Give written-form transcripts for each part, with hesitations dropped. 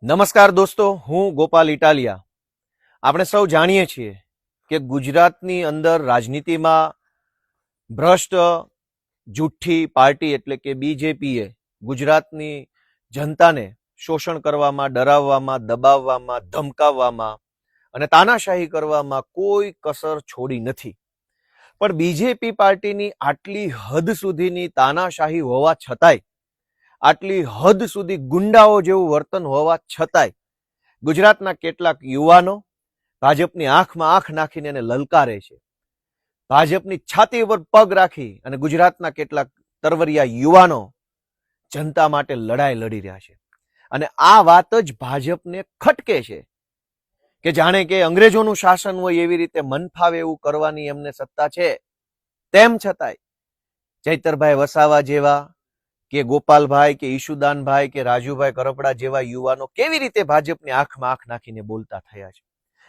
નમસ્કાર દોસ્તો, હું ગોપાલ ઇટાલિયા. આપણે સૌ જાણીએ છીએ કે ગુજરાતની અંદર રાજનીતિમાં ભ્રષ્ટ જુઠ્ઠી પાર્ટી એટલે કે બીજેપીએ ગુજરાતની જનતાને શોષણ કરવામાં, ડરાવવામાં, દબાવવામાં, ધમકાવવામાં અને તાનાશાહી કરવામાં કોઈ કસર છોડી નથી. પણ બીજેપી પાર્ટીની આટલી હદ સુધીની તાનાશાહી હોવા છતાંય, આટલી હદ સુધી ગુંડાઓ જેવું વર્તન હોવા છતાંય ગુજરાતના કેટલાક યુવાનો ભાજપની આંખમાં આંખ નાખીને એને લલકારે છે. ભાજપની છાતી ઉપર પગ રાખી અને ગુજરાતના કેટલાક તરવરિયા યુવાનો જનતા માટે લડાઈ લડી રહ્યા છે. અને આ વાત જ ભાજપને ખટકે છે કે જાણે કે અંગ્રેજોનું શાસન હોય એવી રીતે મન ફાવે એવું કરવાની એમને સત્તા છે. તેમ છતાંય ચૈતરભાઈ વસાવા જેવા કે ગોપાલભાઈ કે ઈશુદાનભાઈ કે રાજુભાઈ કરપડા જેવા યુવાનો કેવી રીતે ભાજપની આંખમાં આંખ નાખીને બોલતા થયા છે.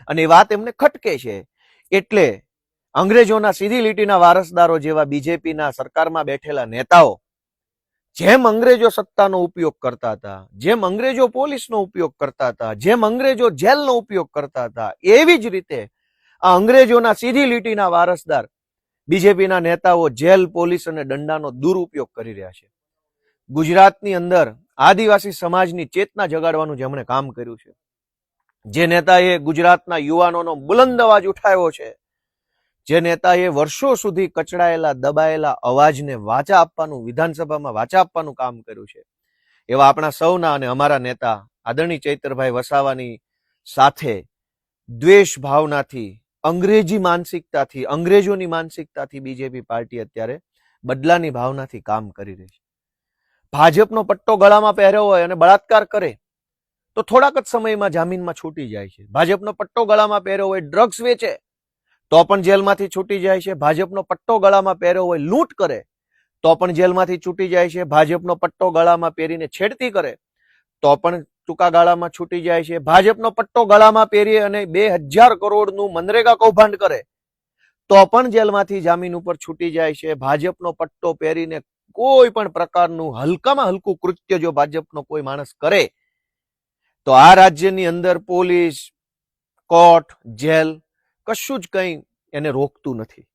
અને એ વાત એમને ખટકે છે. એટલે અંગ્રેજોના સીધી લીટીના વારસદારો જેવા બીજેપીના સરકારમાં બેઠેલા નેતાઓ જેમ અંગ્રેજો સત્તાનો ઉપયોગ કરતા હતા, જેમ અંગ્રેજો પોલીસનો ઉપયોગ કરતા હતા, જેમ અંગ્રેજો જેલનો ઉપયોગ કરતા હતા, એવી જ રીતે આ અંગ્રેજોના સીધી લીટીના વારસદાર બીજેપીના નેતાઓ જેલ, પોલીસ અને દંડાનો દુરુપયોગ કરી રહ્યા છે. ગુજરાતની અંદર આદિવાસી સમાજની ચેતના જગાડવાનું જેમણે કામ કર્યું છે, જે નેતાએ ગુજરાતના યુવાનોનો બુલંદ અવાજ ઉઠાવ્યો છે, જે નેતાએ વર્ષો સુધી કચડાયેલા, દબાયેલા અવાજને વાચા આપવાનું, વિધાનસભામાં વાચા આપવાનું કામ કર્યું છે, એવા આપણા સૌના અને અમારા નેતા આદરણીય ચૈતરભાઈ વસાવાની સાથે દ્વેષ ભાવનાથી, અંગ્રેજી માનસિકતાથી, અંગ્રેજોની માનસિકતાથી બીજેપી પાર્ટી અત્યારે બદલાની ભાવનાથી કામ કરી રહી છે. ભાજપનો પટ્ટો ગળામાં પહેર્યો હોય અને બળાત્કાર કરે તો થોડાક જ સમયમાં જામીનમાં છૂટી જાય છે. ભાજપનો પટ્ટો ગળામાં પહેર્યો હોય, ડ્રગ્સ વેચે તો પણ જેલમાંથી છૂટી જાય છે. ભાજપનો પટ્ટો ગળામાં પહેર્યો હોય, લૂંટ કરે તો પણ જેલમાંથી છૂટી જાય છે. ભાજપનો પટ્ટો ગળામાં પહેરીને છેડતી કરે તો પણ ટૂંકા ગાળામાં છૂટી જાય છે. ભાજપનો પટ્ટો ગળામાં પહેરી અને 2000 કરોડનું મનરેગા કૌભાંડ કરે તો પણ જેલમાંથી જામીન ઉપર છૂટી જાય છે. ભાજપનો પટ્ટો પહેરીને કોઈ પણ પ્રકારનું હલકામાં હલકું કૃત્ય જો ભાજપનો કોઈ માણસ કરે તો આ રાજ્યની અંદર પોલીસ, કોર્ટ, જેલ કશું જ કંઈ એને રોકતું નથી.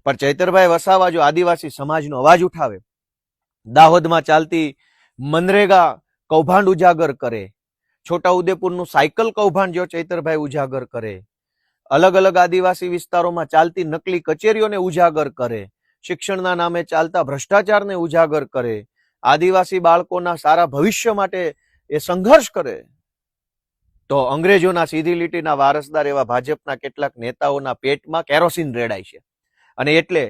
પણ ચૈતરભાઈ વસાવા જો આદિવાસી સમાજનો અવાજ ઉઠાવે, દાહોદમાં ચાલતી મનરેગા કૌભાંડ ઉજાગર કરે, છોટાઉદેપુરનું સાયકલ કૌભાંડ જો ચૈતરભાઈ ઉજાગર કરે, અલગ અલગ આદિવાસી વિસ્તારોમાં ચાલતી નકલી કચેરીઓને ઉજાગર કરે, શિક્ષણના નામે ચાલતા ભ્રષ્ટાચારને ઉજાગર કરે, આદિવાસી બાળકોના સારા ભવિષ્ય માટે એ સંઘર્ષ કરે, તો અંગ્રેજોના સીધી લીટીના વારસદાર એવા ભાજપના કેટલાક નેતાઓના પેટમાં કેરોસીન રેડાય છે. અને એટલે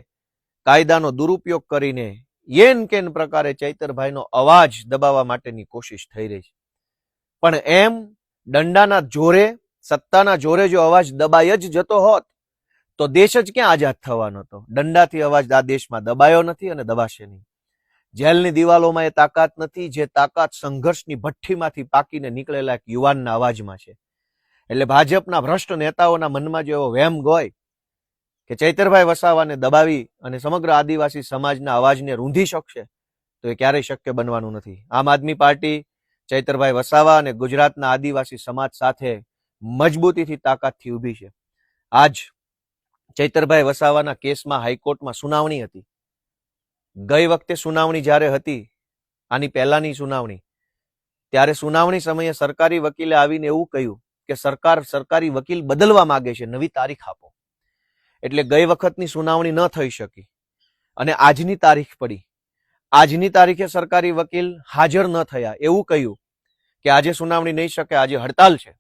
કાયદાનો દુરુપયોગ કરીને યેન કેન પ્રકારે ચૈતરભાઈનો અવાજ દબાવવા માટેની કોશિશ થઈ રહી છે. પણ એમ દંડાના જોરે, સત્તાના જોરે જો અવાજ દબાઈ જ જતો હોત તો દેશ જ ક્યાં આઝાદ થવાનો હતો. દંડાથી અવાજ આ દેશમાં દબાયો નથી અને દબાશે નહીં. જેલની દિવાલોમાં એ તાકાત નથી જે તાકાત સંઘર્ષની ભઠ્ઠીમાંથી પાકીને નીકળેલા એક યુવાનના અવાજમાં છે. એટલે ભાજપના ભ્રષ્ટ નેતાઓના મનમાં જો એવો વહેમ હોય કે ચૈતરભાઈ વસાવાને દબાવી અને સમગ્ર આદિવાસી સમાજના અવાજને રૂંધી શકશે તો એ ક્યારેય શક્ય બનવાનું નથી. આમ આદમી પાર્ટી ચૈતરભાઈ વસાવા અને ગુજરાતના આદિવાસી સમાજ સાથે મજબૂતીથી, તાકાતથી ઊભી છે. આજ ચૈતરભાઈ વસાવાના કેસમાં હાઈકોર્ટમાં સુનાવણી હતી. ગઈ વખતે સુનાવણી જ્યારે હતી, આની પહેલાની સુનાવણી, ત્યારે સુનાવણી સમયે સરકારી વકીલે આવીને એવું કહ્યું કે સરકારી વકીલ બદલવા માંગે છે, નવી તારીખ આપો. એટલે ગઈ વખતની સુનાવણી ન થઈ શકી અને આજની તારીખ પડી. આજની તારીખે સરકારી વકીલ હાજર ન થયા, એવું કહ્યું કે આજે સુનાવણી નહીં શકે, આજે હડતાલ છે.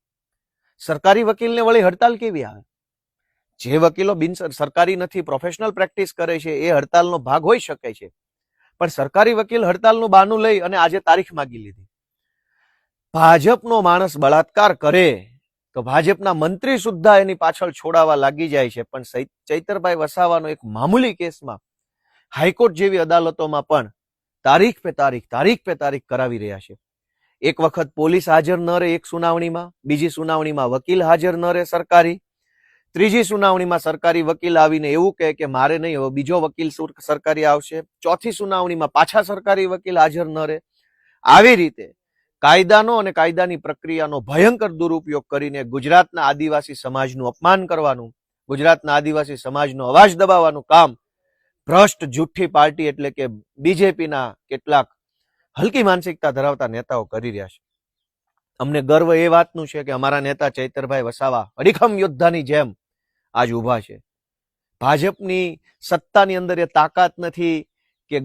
સરકારી વકીલને વળી હડતાલ કેવી આવે? જે વકીલો બિન સરકારી નથી, પ્રોફેશનલ પ્રેક્ટિસ કરે છે, એ હડતાલનો ભાગ હોઈ શકે છે. પણ સરકારી વકીલ હડતાલનું બહાનું લઈ અને આજે તારીખ માંગી લીધી. ભાજપનો માણસ બળાત્કાર કરે તો ભાજપના મંત્રી સુદ્ધા એની પાછળ છોડાવા લાગી જાય છે. પણ ચૈતરભાઈ વસાવાનો એક મામૂલી કેસમાં હાઈકોર્ટ જેવી અદાલતોમાં પણ તારીખ પે તારીખ કરાવી રહ્યા છે. એક વખત પોલીસ હાજર ન રહે એક સુનાવણીમાં, બીજી સુનાવણીમાં વકીલ હાજર ન રહે સરકારી, ત્રીજી સુનાવણીમાં સરકારી વકીલ આવીને એવું કહે કે મારે નહીં, હવે બીજો વકીલ સરકારી આવશે, ચોથી સુનાવણીમાં પાછા સરકારી વકીલ હાજર ન રહે. આવી રીતે કાયદાનો અને કાયદાની પ્રક્રિયાનો ભયંકર દુરુપયોગ કરીને ગુજરાતના આદિવાસી સમાજનું અપમાન કરવાનું, ગુજરાતના આદિવાસી સમાજનો અવાજ દબાવવાનું કામ ભ્રષ્ટ જુઠ્ઠી પાર્ટી એટલે કે બીજેપીના કેટલાક હલકી માનસિકતા ધરાવતા નેતાઓ કરી રહ્યા છે. અમને ગર્વ એ વાતનું છે કે અમારા નેતા ચૈતરભાઈ વસાવા અડીખમ યોદ્ધાની જેમ આજ ઊભા છે. ભાજપની સત્તાની અંદર એ તાકાત નથી કે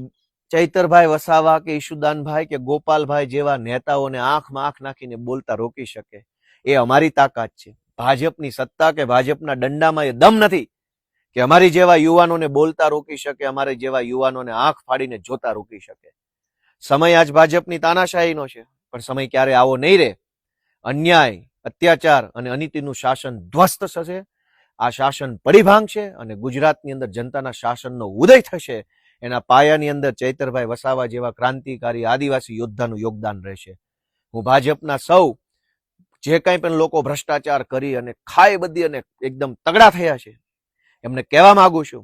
ચૈતરભાઈ વસાવા કે ઈશુદાનભાઈ કે ગોપાલભાઈ જેવા નેતાઓને આંખમાં આંખ નાખીને બોલતા રોકી શકે. એ અમારી તાકાત છે. ભાજપની સત્તા કે ભાજપના દંડામાં એ દમ નથી કે અમારી જેવા યુવાનોને બોલતા રોકી શકે, અમારી જેવા યુવાનોને આંખ ફાડીને જોતા રોકી શકે. સમય આજ ભાજપની તાનાશાહીનો છે, પણ સમય ક્યારે આવો નહીં રહે. અન્યાય, અત્યાચાર અને અનીતિનું શાસન ધ્વસ્ત થશે. આ શાસન પડી ભાંગશે અને ગુજરાતની અંદર જનતાના શાસનનો ઉદય થશે. એના પાયાની અંદર ચૈતરભાઈ વસાવા જેવા ક્રાંતિકારી આદિવાસી યોદ્ધાનું યોગદાન રહેશે. હું ભાજપના સૌ જે કંઈ પણ લોકો ભ્રષ્ટાચાર કરી અને ખાઈ બધી અને એકદમ તગડા થયા છે એમને કહેવા માંગુ છું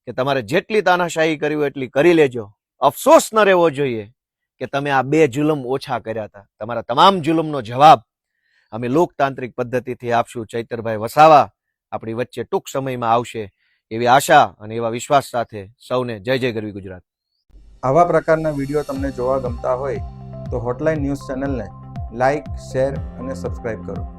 કે તમારે જેટલી તાનાશાહી કરી હોય એટલી કરી લેજો. અફસોસ ન રહેવો જોઈએ કે તમે આ 2 જુલમ ઓછા કર્યા હતા. તમારા તમામ જુલમનો જવાબ અમે લોકતાંત્રિક પદ્ધતિથી આપશું. ચૈતરભાઈ વસાવા આપણી વચ્ચે ટૂંક સમયમાં આવશે એવી આશા અને એવા વિશ્વાસ સાથે સૌને જય જય ગરવી ગુજરાત. આવા પ્રકારના વિડીયો તમને જોવા ગમતા હોય તો હોટલાઇન ન્યૂઝ ચેનલને લાઇક, શેર અને સબસ્ક્રાઇબ કરો.